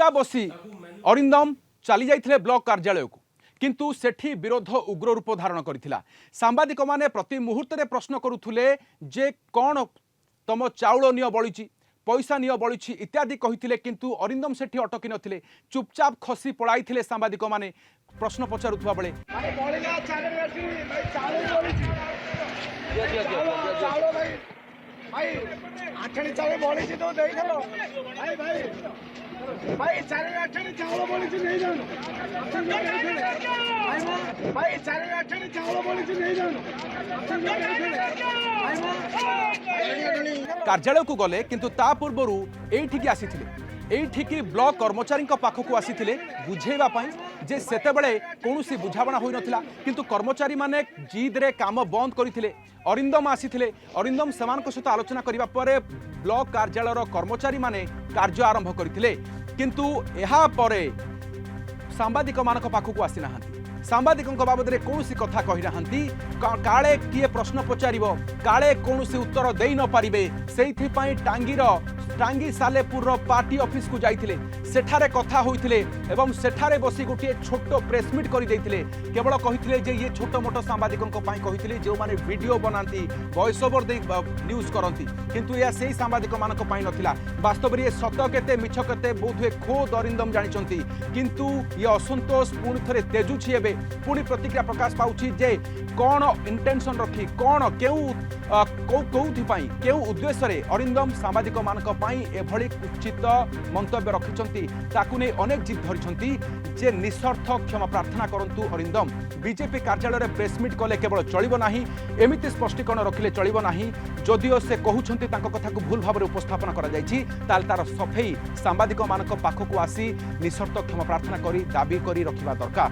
चुपचाप बसी अरिंदम चली जाइथिले ब्लॉक कार्यालय को किंतु सेठी विरोध उग्र रूप धारण करथिला। सांबादिक माने प्रति मुहूर्त रे प्रश्न करुथुले जे कौन तम चाउल नियो बळिची पैसा नियो बळिची इत्यादि कहिथिले किंतु अरिंदम सेठी अटकी नथिले। चुपचाप खसी पळाइथिले सांबादिक माने प्रश्न पचारुथुवा बेले भाई आठणी चावल बोली तो देई देलो भाई भाई भाई चारे आठणी चावल बोली नहीं जानो भाई चारे आठणी चावल बोली नहीं जानो कार्यालय को गले किंतु ता पूर्वरु एठिकी आसीथिले एठिकी ब्लॉक कर्मचारी पाखक आसीथिले बुझेबा पई जे सेतेबेले कोनोसी बुझाबणा होई नथिला किंतु कर्मचारी माने जिद रे काम बंद करिथिले। अरिंदम आसीथिले अरिंदम समान सहित आलोचना करिबा परे ब्लॉक कार्यालय कर्मचारी माने कार्य आरंभ करथिले किंतु एहा परे सांबादिक मानक पाखक आसी नाहंती। सांबादिकों बाबद रे कौनसी कथा कहि नाहंती काले किए प्रश्न पचारिबो काले कौनसी उत्तर देई न पारिबे सेइथि पई टांगी सालेपुर पार्टी ऑफिस को जाइथिले सेठारे कथा होइथिले एवं सेठारे बसी गोटे छोट प्रेस मीट करि दैथिले केवल कहिथिले जे ये छोट मोट सांबादिकों पई कहिथिले जो माने वीडियो बनांती वॉइस ओवर दे न्यूज करंती किंतु या सेही सांबादिक मानक पई नथिला। वास्तव रे सत केते मिछ केते बोधुए खोद अरिंदम जानिचंती किंतु ये असंतोष पुणी थरे तेजुछि एबे पुणी प्रतिक्रिया प्रकाश पाउछि जे कौन इंटेंशन रखी कौन केउ उद्देश्य रे अरिंदम सांबादिक मानक पई एभली कुचित मंतव्य रखिचंती ताकु नै अनेक जिद धरिचंती जे निस्वार्थ क्षमा प्रार्थना करंतु अरिंदम बीजेपी कार्यालय रे प्रेस मीट कले केवल चलिबो नाही एमिति स्पष्टीकरण रखिले चलिबो नाही जदिओ से कहउछंती तांको कथा को भूल भाबरे उपस्थापन करा जायछि ताल तार सफेई सांबादिक मानक पाखकु आसी निस्वार्थ क्षमा प्रार्थना करी दाबी करी रखिबा दरकार।